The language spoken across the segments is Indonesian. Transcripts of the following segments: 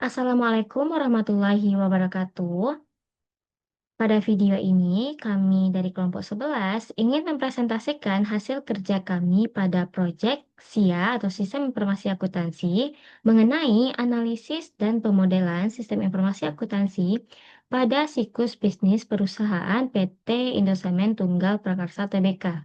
Assalamualaikum warahmatullahi wabarakatuh. Pada video ini, kami dari kelompok 11 ingin mempresentasikan hasil kerja kami pada proyek SIA atau Sistem Informasi Akuntansi mengenai analisis dan pemodelan sistem informasi akuntansi pada siklus bisnis perusahaan PT Indosemen Tunggal Prakarsa Tbk.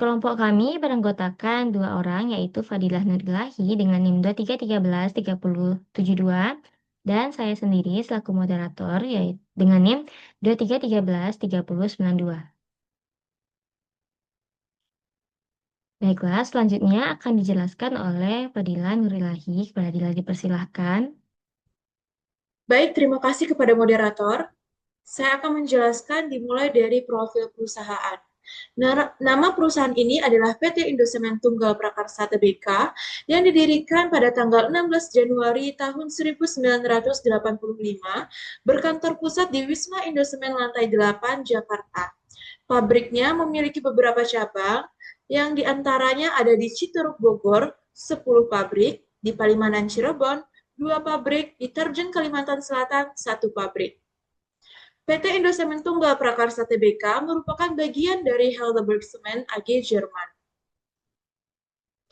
Kelompok kami beranggotakan dua orang, yaitu Fadilah Nurilahi dengan NIM 23133072 dan saya sendiri selaku moderator yaitu dengan NIM 23133092. Baiklah, selanjutnya akan dijelaskan oleh Fadilah Nurilahi. Fadilah dipersilahkan. Baik, terima kasih kepada moderator. Saya akan menjelaskan dimulai dari profil perusahaan. Nama perusahaan ini adalah PT Indosemen Tunggal Prakarsa Tbk yang didirikan pada tanggal 16 Januari tahun 1985 berkantor pusat di Wisma Indosemen lantai 8 Jakarta. Pabriknya memiliki beberapa cabang yang diantaranya ada di Citoruk Bogor, 10 pabrik, di Palimanan Cirebon, 2 pabrik, di Terjun Kalimantan Selatan, 1 pabrik. PT Indosemen Tunggal Prakarsa Tbk merupakan bagian dari Heidelberg Cement AG Jerman.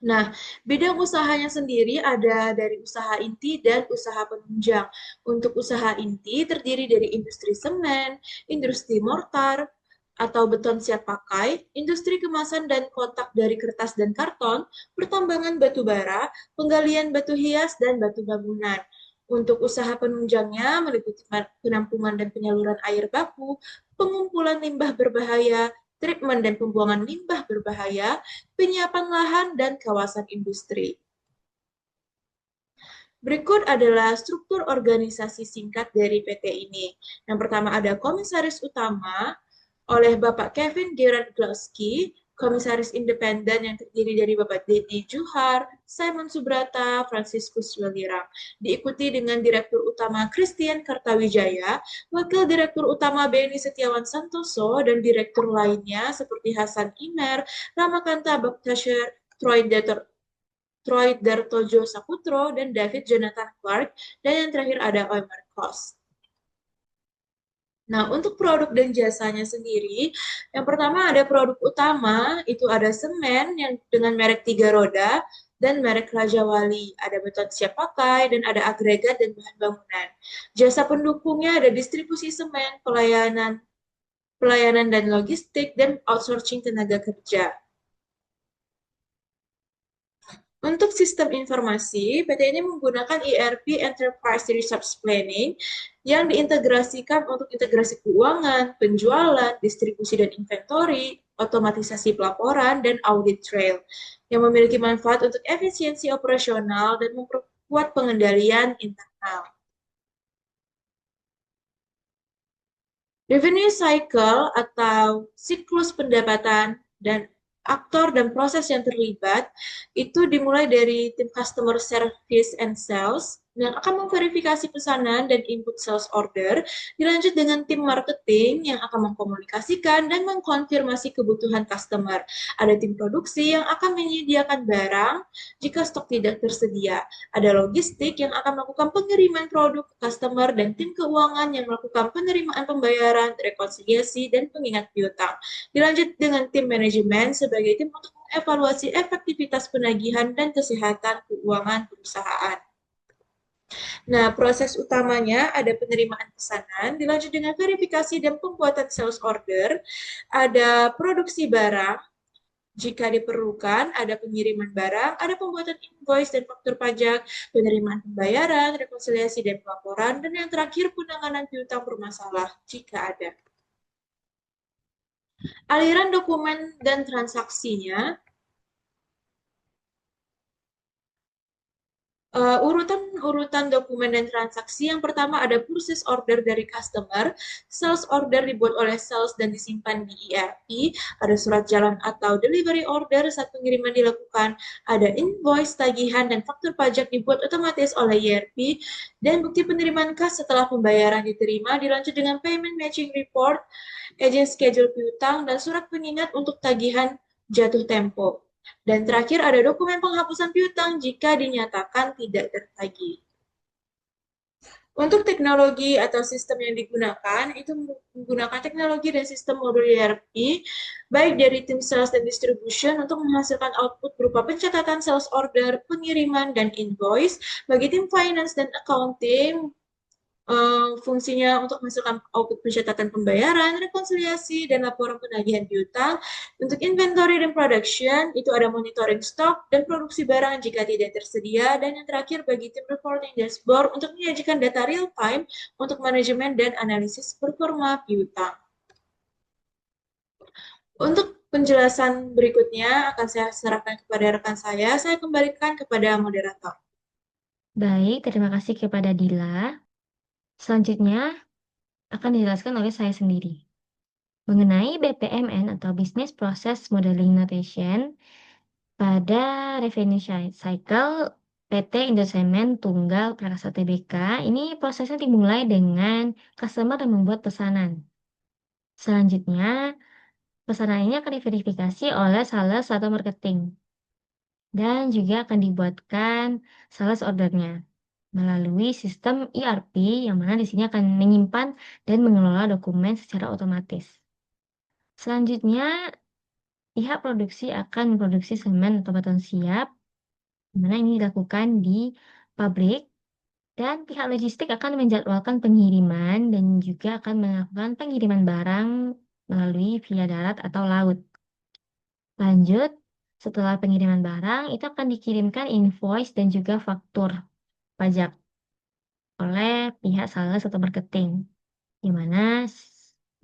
Nah, bidang usahanya sendiri ada dari usaha inti dan usaha penunjang. Untuk usaha inti terdiri dari industri semen, industri mortar, atau beton siap pakai, industri kemasan dan kotak dari kertas dan karton, pertambangan batu bara, penggalian batu hias, dan batu bangunan. Untuk usaha penunjangnya meliputi penampungan dan penyaluran air baku, pengumpulan limbah berbahaya, treatment dan pembuangan limbah berbahaya, penyiapan lahan, dan kawasan industri. Berikut adalah struktur organisasi singkat dari PT ini. Yang pertama ada komisaris utama oleh Bapak Kevin Gerard Glowski, komisaris independen yang terdiri dari Bapak Dedi Juhar, Simon Subrata, Franciscus Welirang. Diikuti dengan Direktur Utama Christian Kartawijaya, Wakil Direktur Utama Beni Setiawan Santoso, dan Direktur lainnya seperti Hasan Imer, Ramakanta Baktasher, Troy Dartojo Saputro, dan David Jonathan Clark, dan yang terakhir ada Omer Kos. Nah, untuk produk dan jasanya sendiri, yang pertama ada produk utama, itu ada semen yang dengan merek 3 roda, dan merek Raja Wali, ada beton siap pakai, dan ada agregat dan bahan bangunan. Jasa pendukungnya ada distribusi semen, pelayanan dan logistik, dan outsourcing tenaga kerja. Untuk sistem informasi, PT ini menggunakan ERP Enterprise Resource Planning yang diintegrasikan untuk integrasi keuangan, penjualan, distribusi dan inventory, otomatisasi pelaporan, dan audit trail yang memiliki manfaat untuk efisiensi operasional dan memperkuat pengendalian internal. Revenue cycle atau siklus pendapatan dan aktor dan proses yang terlibat itu dimulai dari tim customer service and sales yang akan memverifikasi pesanan dan input sales order, dilanjut dengan tim marketing yang akan mengkomunikasikan dan mengkonfirmasi kebutuhan customer. Ada tim produksi yang akan menyediakan barang jika stok tidak tersedia. Ada logistik yang akan melakukan pengiriman produk ke customer dan tim keuangan yang melakukan penerimaan pembayaran, rekonsiliasi, dan pengingat piutang. Dilanjut dengan tim manajemen sebagai tim untuk mengevaluasi efektivitas penagihan dan kesehatan keuangan perusahaan. Nah, proses utamanya ada penerimaan pesanan, dilanjut dengan verifikasi dan pembuatan sales order, ada produksi barang, jika diperlukan, ada pengiriman barang, ada pembuatan invoice dan faktur pajak, penerimaan pembayaran, rekonsiliasi dan pelaporan, dan yang terakhir penanganan piutang bermasalah jika ada. Aliran dokumen dan transaksinya, urutan dokumen dan transaksi. Yang pertama ada purchase order dari customer, sales order dibuat oleh sales dan disimpan di ERP, ada surat jalan atau delivery order saat pengiriman dilakukan, ada invoice, tagihan, dan faktur pajak dibuat otomatis oleh ERP, dan bukti penerimaan kas setelah pembayaran diterima, dilanjut dengan payment matching report, agent schedule piutang, dan surat pengingat untuk tagihan jatuh tempo. Dan terakhir ada dokumen penghapusan piutang jika dinyatakan tidak tertagih. Untuk teknologi atau sistem yang digunakan, itu menggunakan teknologi dan sistem modul ERP, baik dari tim sales dan distribution untuk menghasilkan output berupa pencatatan sales order, pengiriman, dan invoice. Bagi tim finance dan accounting, fungsinya untuk menghasilkan output pencatatan pembayaran, rekonsiliasi, dan laporan penagihan piutang. Untuk inventory dan production, itu ada monitoring stok dan produksi barang jika tidak tersedia. Dan yang terakhir bagi tim reporting dashboard untuk menyajikan data real time untuk manajemen dan analisis performa piutang. Untuk penjelasan berikutnya akan saya serahkan kepada rekan saya kembalikan kepada moderator. Baik, terima kasih kepada Dila. Selanjutnya akan dijelaskan oleh saya sendiri. Mengenai BPMN atau Business Process Modeling Notation, pada revenue cycle PT Indosimen Tunggal Prakasa Tbk, ini prosesnya dimulai dengan customer yang membuat pesanan. Selanjutnya, pesanan ini akan diverifikasi oleh sales atau marketing. Dan juga akan dibuatkan sales ordernya melalui sistem ERP yang mana di sini akan menyimpan dan mengelola dokumen secara otomatis. Selanjutnya, pihak produksi akan memproduksi semen atau beton siap, di mana ini dilakukan di pabrik, dan pihak logistik akan menjadwalkan pengiriman dan juga akan melakukan pengiriman barang melalui via darat atau laut. Lanjut, setelah pengiriman barang, itu akan dikirimkan invoice dan juga faktur pajak oleh pihak sales atau marketing, di mana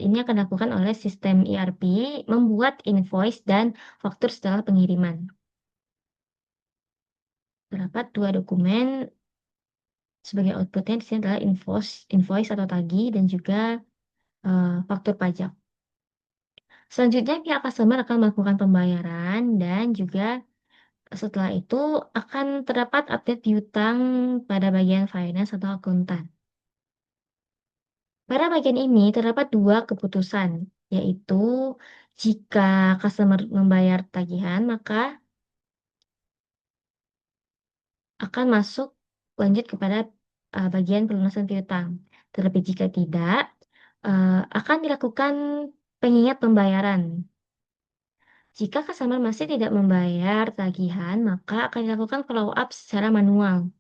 ini akan dilakukan oleh sistem ERP membuat invoice dan faktur setelah pengiriman. Terdapat dua dokumen sebagai outputnya di sini adalah invoice atau tagih dan juga faktur pajak. Selanjutnya pihak customer akan melakukan pembayaran dan juga setelah itu akan terdapat update piutang pada bagian finance atau akuntan. Pada bagian ini terdapat dua keputusan, yaitu jika customer membayar tagihan, maka akan masuk lanjut kepada bagian pelunasan piutang. Terlebih jika tidak, akan dilakukan pengingat pembayaran. Jika customer masih tidak membayar tagihan, maka akan dilakukan follow up secara manual.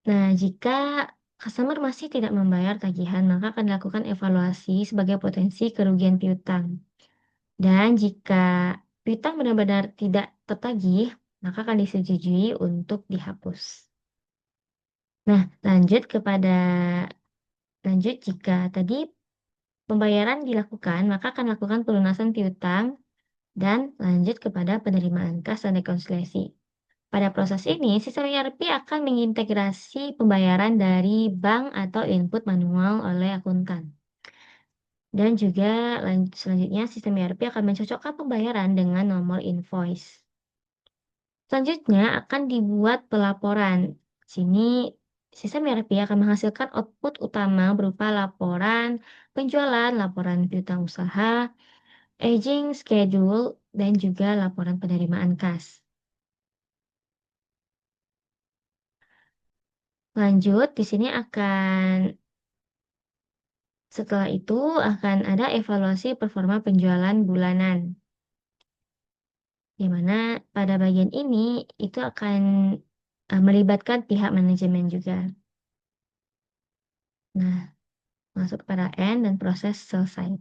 Nah, jika customer masih tidak membayar tagihan, maka akan dilakukan evaluasi sebagai potensi kerugian piutang. Dan jika piutang benar-benar tidak tertagih, maka akan disetujui untuk dihapus. Nah, lanjut jika tadi pembayaran dilakukan, maka akan lakukan pelunasan piutang dan lanjut kepada penerimaan kas dan rekonsiliasi. Pada proses ini, sistem ERP akan mengintegrasi pembayaran dari bank atau input manual oleh akuntan. Dan juga selanjutnya sistem ERP akan mencocokkan pembayaran dengan nomor invoice. Selanjutnya akan dibuat pelaporan. Sini sistem ERP akan menghasilkan output utama berupa laporan penjualan, laporan piutang usaha, aging schedule, dan juga laporan penerimaan kas. Lanjut, di sini setelah itu akan ada evaluasi performa penjualan bulanan. Di mana pada bagian ini itu akan melibatkan pihak manajemen juga. Nah, masuk pada end dan proses selesai.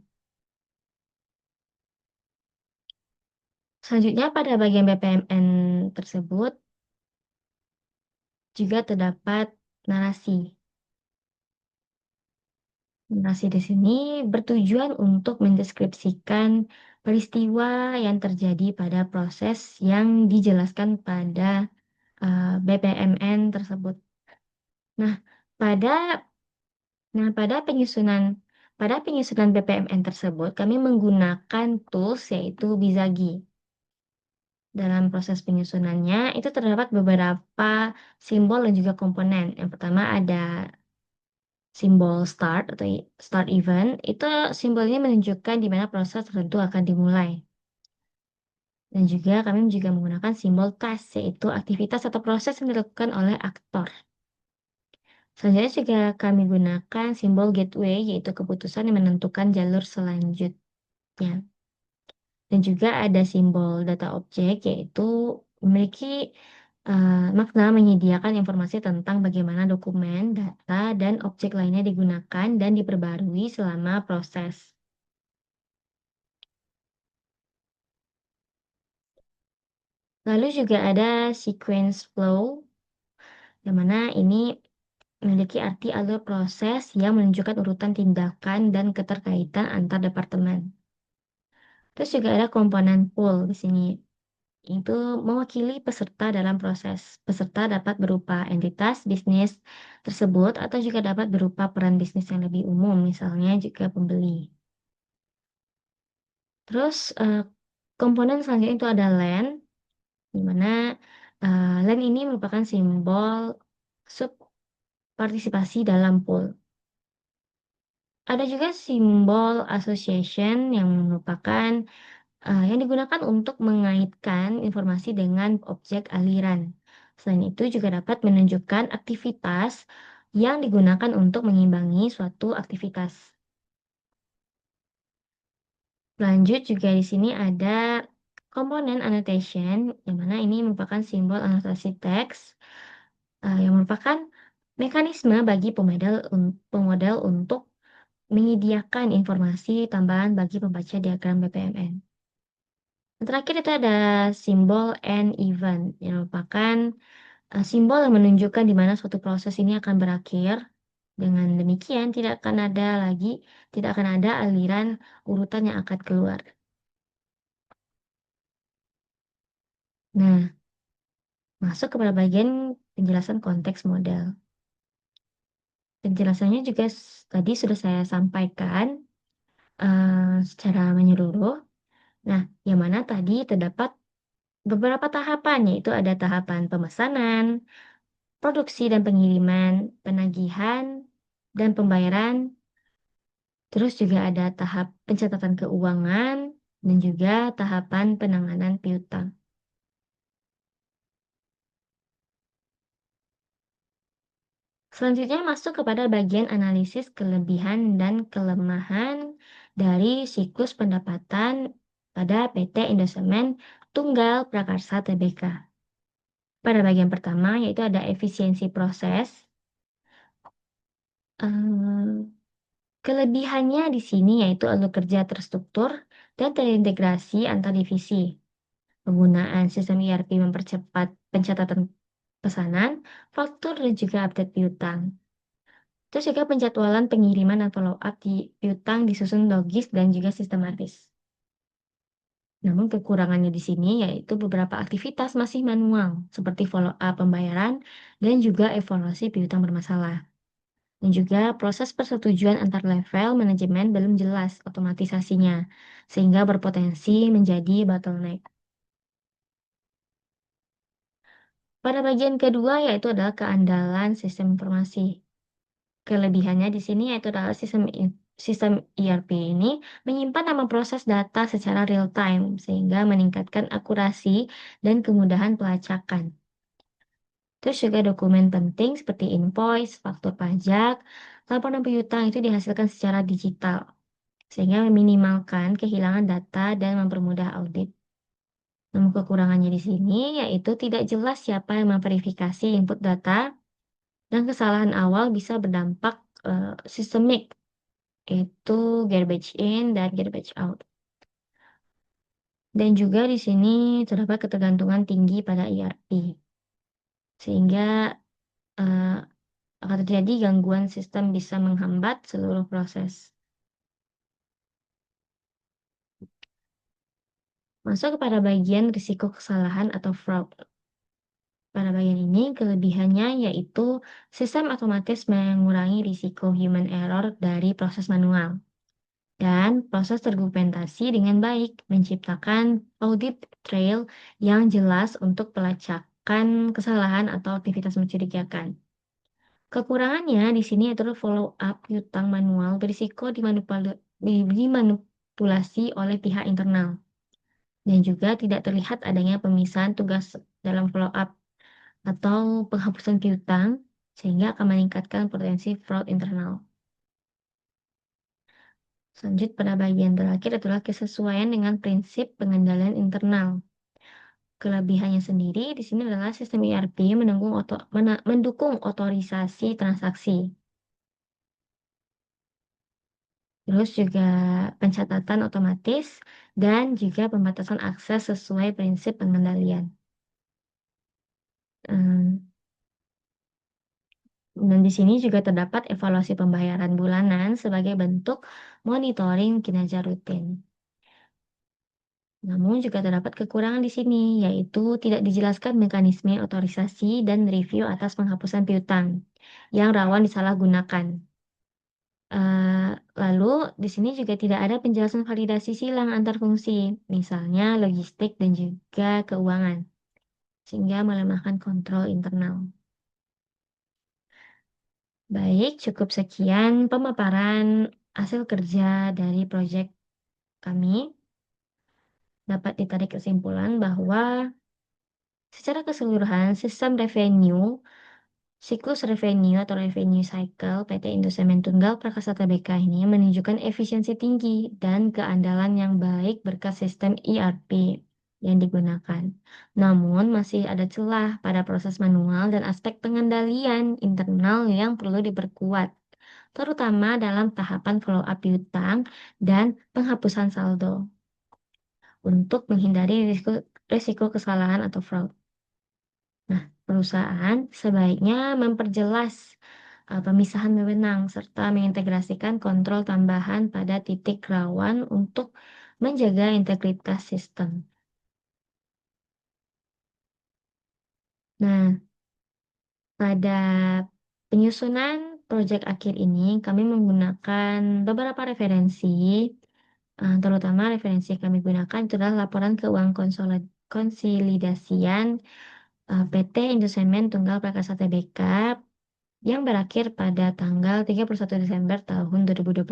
Selanjutnya pada bagian BPMN tersebut juga terdapat narasi. Narasi di sini bertujuan untuk mendeskripsikan peristiwa yang terjadi pada proses yang dijelaskan pada BPMN tersebut. Nah, pada pada penyusunan BPMN tersebut kami menggunakan tools yaitu Bizagi. Dalam proses penyusunannya itu terdapat beberapa simbol dan juga komponen. Yang pertama ada simbol start atau start event. Itu simbolnya menunjukkan di mana proses tertentu akan dimulai. Dan juga kami juga menggunakan simbol task, yaitu aktivitas atau proses yang dilakukan oleh aktor. Selanjutnya juga kami gunakan simbol gateway, yaitu keputusan yang menentukan jalur selanjutnya. Dan juga ada simbol data objek, yaitu memiliki makna menyediakan informasi tentang bagaimana dokumen, data, dan objek lainnya digunakan dan diperbarui selama proses. Lalu juga ada sequence flow, yang mana ini memiliki arti alur proses yang menunjukkan urutan tindakan dan keterkaitan antar departemen. Terus juga ada komponen pool di sini. Itu mewakili peserta dalam proses. Peserta dapat berupa entitas bisnis tersebut atau juga dapat berupa peran bisnis yang lebih umum, misalnya juga pembeli. Terus komponen selanjutnya itu ada LAN, di mana LAN ini merupakan simbol sub partisipasi dalam pool. Ada juga simbol association yang merupakan yang digunakan untuk mengaitkan informasi dengan objek aliran. Selain itu juga dapat menunjukkan aktivitas yang digunakan untuk mengimbangi suatu aktivitas. Lanjut juga di sini ada komponen annotation, yang mana ini merupakan simbol anotasi teks, yang merupakan mekanisme bagi pemodel untuk menyediakan informasi tambahan bagi pembaca diagram BPMN. Yang terakhir itu ada simbol end event, yang merupakan simbol yang menunjukkan di mana suatu proses ini akan berakhir. Dengan demikian, tidak akan ada aliran urutan yang akan keluar. Nah, masuk kepada bagian penjelasan konteks model. Penjelasannya juga tadi sudah saya sampaikan secara menyeluruh. Nah, yang mana tadi terdapat beberapa tahapan, yaitu ada tahapan pemesanan, produksi dan pengiriman, penagihan, dan pembayaran. Terus juga ada tahap pencatatan keuangan dan juga tahapan penanganan piutang. Selanjutnya masuk kepada bagian analisis kelebihan dan kelemahan dari siklus pendapatan pada PT Indosemen Tunggal Prakarsa Tbk. Pada bagian pertama yaitu ada efisiensi proses. Kelebihannya di sini yaitu alur kerja terstruktur dan terintegrasi antar divisi. Penggunaan sistem ERP mempercepat pencatatan pesanan, faktur, dan juga update piutang. Terus juga penjadwalan pengiriman dan follow up di piutang disusun logis dan juga sistematis. Namun kekurangannya di sini yaitu beberapa aktivitas masih manual, seperti follow up pembayaran dan juga evaluasi piutang bermasalah. Dan juga proses persetujuan antar level manajemen belum jelas otomatisasinya, sehingga berpotensi menjadi bottleneck. Pada bagian kedua yaitu adalah keandalan sistem informasi. Kelebihannya di sini yaitu adalah sistem ERP ini menyimpan nama proses data secara real time sehingga meningkatkan akurasi dan kemudahan pelacakan. Terus juga dokumen penting seperti invoice, faktur pajak, laporan piutang itu dihasilkan secara digital sehingga meminimalkan kehilangan data dan mempermudah audit. Namun kekurangannya di sini yaitu tidak jelas siapa yang memverifikasi input data dan kesalahan awal bisa berdampak sistemik, yaitu garbage in dan garbage out. Dan juga di sini terdapat ketergantungan tinggi pada ERP, sehingga uh, akan terjadi gangguan sistem bisa menghambat seluruh proses. Masuk kepada bagian risiko kesalahan atau fraud. Pada bagian ini, kelebihannya yaitu sistem otomatis mengurangi risiko human error dari proses manual. Dan proses terdokumentasi dengan baik, menciptakan audit trail yang jelas untuk pelacakan kesalahan atau aktivitas mencurigakan. Kekurangannya di sini adalah follow up piutang manual berisiko dimanipulasi oleh pihak internal. dan juga tidak terlihat adanya pemisahan tugas dalam follow up atau penghapusan piutang, sehingga akan meningkatkan potensi fraud internal. Lanjut pada bagian terakhir adalah kesesuaian dengan prinsip pengendalian internal. Kelebihannya sendiri di sini adalah sistem ERP mendukung otorisasi transaksi. Terus juga pencatatan otomatis dan juga pembatasan akses sesuai prinsip pengendalian. Dan di sini juga terdapat evaluasi pembayaran bulanan sebagai bentuk monitoring kinerja rutin. Namun juga terdapat kekurangan di sini, yaitu tidak dijelaskan mekanisme otorisasi dan review atas penghapusan piutang yang rawan disalahgunakan. Lalu di sini juga tidak ada penjelasan validasi silang antar fungsi, misalnya logistik dan juga keuangan, sehingga melemahkan kontrol internal. Baik, cukup sekian pemaparan hasil kerja dari proyek kami. Dapat ditarik kesimpulan bahwa secara keseluruhan sistem siklus revenue atau revenue cycle PT Indosemen Tunggal Prakasa Tbk ini menunjukkan efisiensi tinggi dan keandalan yang baik berkat sistem ERP yang digunakan. Namun masih ada celah pada proses manual dan aspek pengendalian internal yang perlu diperkuat, terutama dalam tahapan follow up piutang dan penghapusan saldo untuk menghindari risiko kesalahan atau fraud. Nah, perusahaan sebaiknya memperjelas pemisahan wewenang serta mengintegrasikan kontrol tambahan pada titik rawan untuk menjaga integritas sistem. Nah, pada penyusunan proyek akhir ini kami menggunakan beberapa referensi, terutama referensi yang kami gunakan itu adalah laporan keuangan konsolidasian PT Indosemen Tunggal Prakasa Tbk yang berakhir pada tanggal 31 Desember tahun 2022.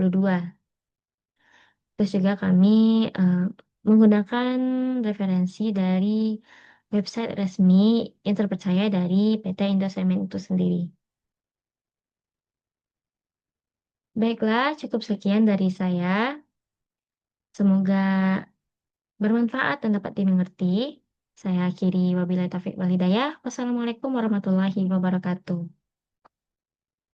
Terus juga kami menggunakan referensi dari website resmi yang terpercaya dari PT Indosemen itu sendiri. Baiklah, cukup sekian dari saya. Semoga bermanfaat dan dapat dimengerti. Saya akhiri wabillahi taufiq wal hidayah. Wassalamualaikum warahmatullahi wabarakatuh.